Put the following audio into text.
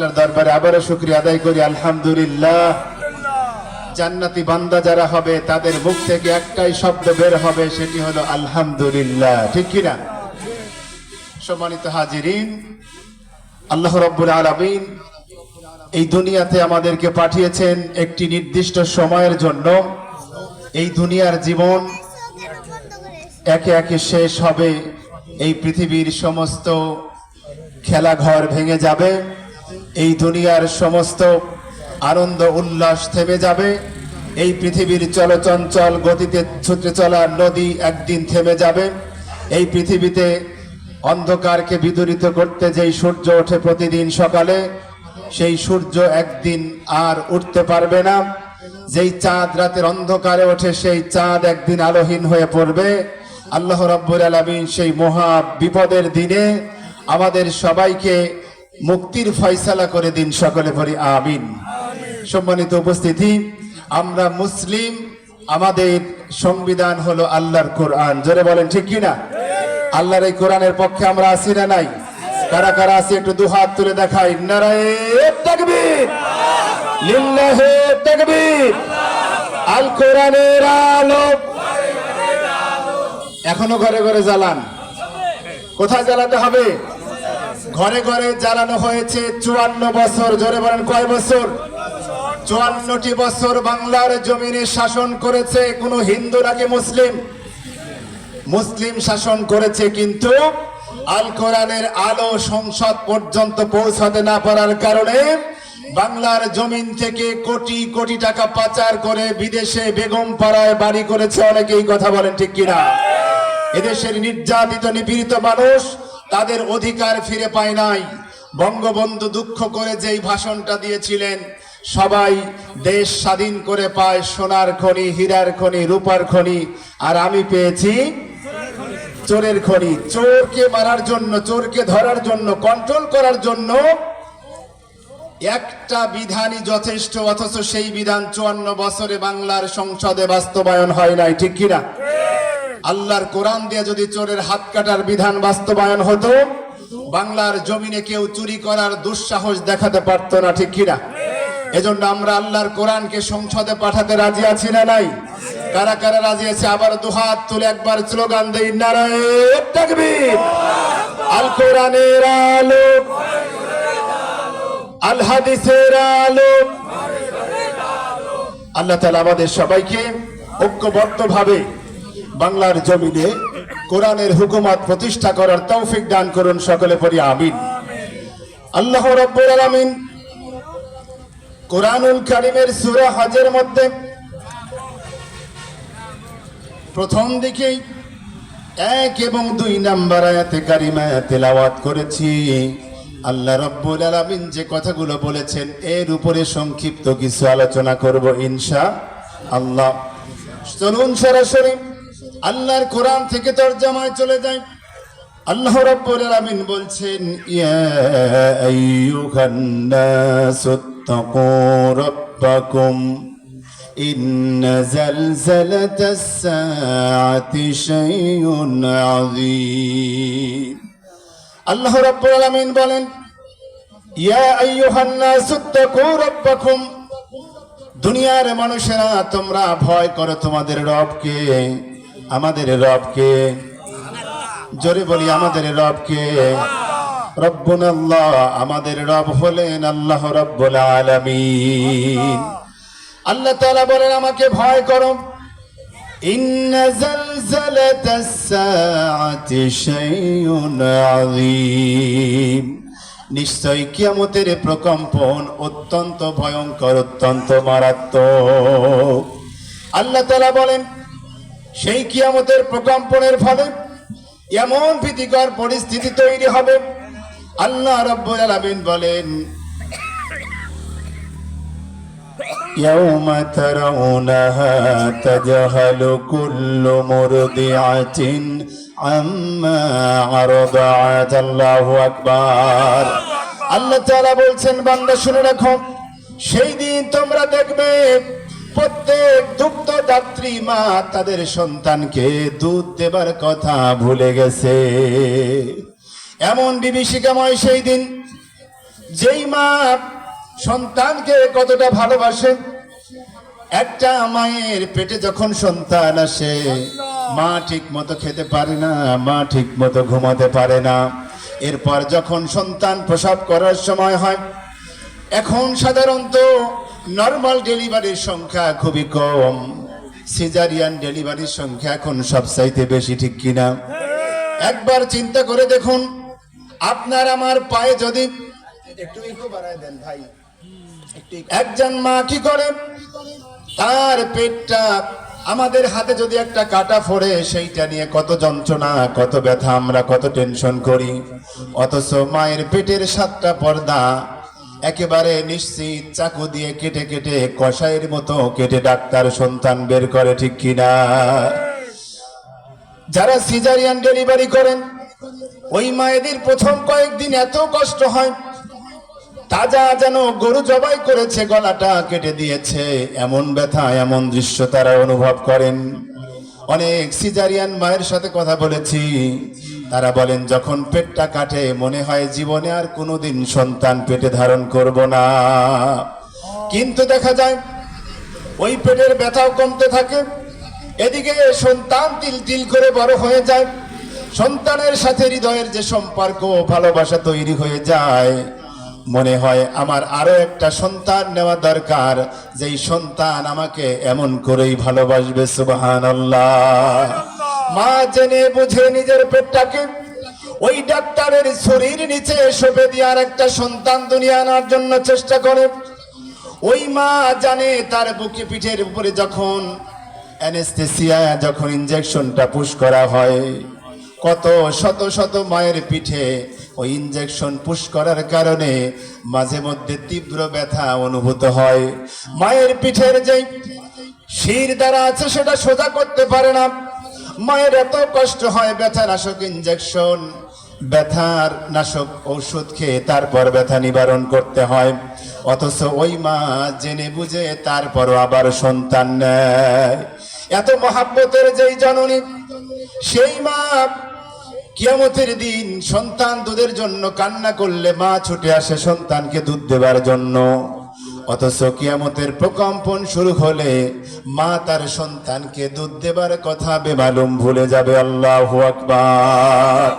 তাআলার দরবারে আবারও শুকরিয়া আদায় করি আলহামদুলিল্লাহ। জান্নাতি বান্দা যারা হবে তাদের মুখ থেকে একটাই শব্দ বের হবে, সেটি হলো আলহামদুলিল্লাহ, ঠিক কি না? সম্মানিত হাজিরিন, আল্লাহ রাব্বুল আলামিন এই দুনিয়াতে আমাদেরকে পাঠিয়েছেন একটি নির্দিষ্ট সময়ের জন্য। এই দুনিয়ার জীবন একে একে শেষ হবে, এই পৃথিবীর সমস্ত খেলাঘর ভেঙে যাবে, এই দুনিয়ার সমস্ত আনন্দ উল্লাস থেমে যাবে, এই পৃথিবীর চলচঞ্চল গতিতে ছুটে চলা নদী একদিন থেমে যাবে। এই পৃথিবীতে অন্ধকারকে বিদূরিত করতে যেই সূর্য ওঠে প্রতিদিন সকালে, সেই সূর্য একদিন আর উঠতে পারবে না। যেই চাঁদ রাতের অন্ধকারে ওঠে, সেই চাঁদ একদিন আলোহীন হয়ে পড়বে। আল্লাহ রাব্বুল আলামিন সেই মহা বিপদের দিনে আমাদের সবাইকে মুক্তির ফয়সালা করে দিন, সকলে পড়ি আমিন। সম্মানিত উপস্থিতি, আমরা মুসলিম, আমাদের সংবিধান হলো আল্লাহর কোরআন। জোরে বলেন ঠিক কি না? আল্লাহর এই কোরআনের পক্ষে আমরা আছি না নাই? কারা কারা আছি একটু দুহাত তুলে দেখাই। নারায়ে তাকবীর, লিল্লাহি তাকবীর। আল কোরআনের আলো এখনো ঘরে ঘরে জ্বালান। কোথায় জ্বালাতে হবে? ঘরে ঘরে জ্বালানো হয়েছে 54 বছর। জোরে বলেন কয় বছর? 54টি বছর বাংলার জমিনে শাসন করেছে কোন হিন্দু নাকি মুসলিম? মুসলিম শাসন করেছে, কিন্তু আল কোরআনের আলো সংসদ পর্যন্ত পৌঁছাতে না পারার কারণে বাংলার জমিন থেকে কোটি কোটি টাকা পাচার করে বিদেশে বেগম পাড়ায় বাড়ি করেছে অনেকেই। কথা বলেন ঠিক কিনা? এদেশের নির্যাতিত নিপীড়িত মানুষ তাদের অধিকার ফিরে পায় নাই। বঙ্গবন্ধু দুঃখ করে যেই ভাষণটা দিয়েছিলেন, সবাই দেশ স্বাধীন করে পায় সোনার খনি, হীরার খনি, রূপার খনি, আর আমি পেয়েছি চোরের খনি। চোরকে মারার জন্য, চোরকে ধরার জন্য, কন্ট্রোল করার জন্য একটা বিধানই যথেষ্ট, অথচ সেই বিধান 54 বছরে বাংলার সংসদে বাস্তবায়ন হয় নাই, ঠিক কিনা? আল্লাহর কোরআন দিয়ে যদি চোরের হাত কাটার বিধান বাস্তবায়ন হতো, বাংলার জমিনে কেউ চুরি করার দুঃসাহস দেখাতে পারতো না, ঠিক কিনা? এজন্য আমরা আল্লাহর কোরআনকে সংসদে পাঠাতে রাজি আছি না নাই? কারা কারা রাজি আছে? আবার দুহাত তুলে একবার স্লোগান দেই, নারায়ে তাকবীর। আল কোরআনের আলো, আল হাদিসের আলো। আল্লাহ তাআলা আমাদের সবাইকে ঐক্যবদ্ধভাবে বাংলার জমিনে কোরআনের হুকুমত প্রতিষ্ঠা করার তৌফিক দান করুন, সকলে পড়ি আমিন। আল্লাহ রাব্বুল আলামিন কোরআনুল কারীমের সূরা হজের মধ্যে প্রথম দিকেই 1 এবং 2 নম্বর আয়াতে কারিমা তেলাওয়াত করেছি। আল্লাহ রাব্বুল আলামিন যে কথাগুলো বলেছেন এর উপরে সংক্ষিপ্ত কিছু আলোচনা করব ইনশাআল্লাহ। চলুন সরাসরি আল্লাহর কোরআন থেকে তরজমায় চলে যাই। আল্লাহ রাব্বুল আলামিন বলছেন, ইয়া আইয়ুহান নাসুত্তাকু রাব্বাকুম ইন্না জালজালাতাস সাআতি শাইউন আযীম। আল্লাহ রাব্বুল আলামিন বলেন, ইয়া আইয়ুহান নাসুত্তাকু রাব্বাকুম, দুনিয়ার মানুষেরা তোমরা ভয় করো তোমাদের রবকে। আমাদের রবকে, জোরে বলি আমাদের রবকে। রব্বুনাল্লাহ, আমাদের রব হলেন আল্লাহ রাব্বুল আলামিন। আল্লাহ তাআলা বলেন আমাকে ভয় করো। ইন্না জালজালাতাস সাআতি শাইউন আযীম, নিশ্চয় কিয়ামতের প্রকম্পন অত্যন্ত ভয়ঙ্কর, অত্যন্ত মারাত্মক। আল্লাহ তাআলা বলেন সেই কিয়ামতের প্রকম্পনের ফলে এমন ভীতিকর পরিস্থিতি তৈরি হবে। আল্লাহ রাব্বুল আলামিন বলেন, ইয়াউমা তারাউনাহা তাজহালু কুল্লু মুরদিআতিন আম্মা আরদাআত। আল্লাহু আকবার। আল্লাহ তাআলা বলছেন, বান্দা শুনে রাখো, সেই দিন তোমরা দেখবে প্রত্যেক দুগ্ধদাত্রী মা তাদের সন্তানকে দুধ দেবার কথা ভুলে গেছে। এমন বিভীষিকাময় সেই দিন যেই মা সন্তানকে কতটা ভালোবাসে, একটা মায়ের পেটে যখন সন্তান আসে, মা ঠিক মতো খেতে পারে না, মা ঠিক মতো ঘুমাতে পারে না। এরপর যখন সন্তান প্রসব করার সময় হয়, এখন সাধারণত নর্মাল ডেলিভারির সংখ্যা খুবই কম, সিজারিয়ান ডেলিভারির সংখ্যা এখন সবচাইতে বেশি, ঠিক কিনা? একবার চিন্তা করে দেখুন, আপনার আমার পায়ে যদি একটু ইকো বাড়ায় দেন ভাই, একজন মা কি করে, তার পেটটা, আমাদের হাতে যদি একটা কাটা ফোড়ে, সেইটা নিয়ে কত যন্ত্রণা, কত ব্যথা, আমরা কত টেনশন করি। অথচ মায়ের পেটের 7টা পর্দা একেবারে নিশ্চিত চাকু দিয়ে কেটে কেটে, কষাইয়ের মতো কেটে ডাক্তার সন্তান বের করে, ঠিক কিনা? যারা সিজারিয়ান ডেলিভারি করেন, ওই মায়েদের প্রথম কয়েকদিন এত কষ্ট হয়, তাজা যেন গরু জবাই করেছে, গলাটা কেটে দিয়েছে, এমন ব্যথা, এমন দৃশ্য তারা অনুভব করেন। অনেক সিজারিয়ান মায়ের সাথে কথা বলেছি, তারা বলেন যখন পেটটা কাটে মনে হয় জীবনে আর কোনোদিন সন্তান পেটে ধারণ করব না। কিন্তু দেখা যায় ওই পেটের ব্যথাও কমতে থাকে, এদিকে সন্তান তিল তিল করে বড় হয়ে যায়, সন্তানের সাথে হৃদয়ের যে সম্পর্ক, ভালোবাসা তৈরি হয়ে যায়, মনে হয় আমার আরো একটা সন্তান নেওয়া দরকার, যেই সন্তান আমাকে এমন করেই ভালোবাসবে। সুবহানাল্লাহ। মা জেনে বুঝে নিজের পেটটাকে ওই ডাক্তারের শরীর নিচে সঁপে দিয়ে আর একটা সন্তান দুনিয়া আনার জন্য চেষ্টা করে। ওই মা জানে তার বুকে পিঠের উপরে যখন অ্যানেস্থেসিয়া, যখন ইনজেকশনটা পুশ করা হয়, কত শত শত মায়ের পিঠে ওই ইনজেকশন পুশ করার কারণে মাঝে মধ্যে তীব্র ব্যথা অনুভূত হয়। মায়ের পিঠের যে শির দ্বারা আছে সেটা সোজা করতে পারে না, মায়ের এত কষ্ট হয়। ব্যথা নাশক ইনজেকশন, ব্যথার নাশক ঔষধ খেয়ে তারপর ব্যথা নিবারণ করতে হয়। অথচ ওই মা জেনে বুঝে তারপরও আবার সন্তান নেয়। এত মহাব্বতের যেই জননী, সেই মা কিয়ামতের দিন সন্তান দুধের জন্য কান্না করলে মা ছুটে আসে সন্তানকে দুধ দেবার জন্য। অথচ কিয়ামতের প্রকম্পন শুরু হলে মা তার সন্তানকে দুধ দেবার কথা বেমালুম ভুলে যাবে। আল্লাহু আকবার।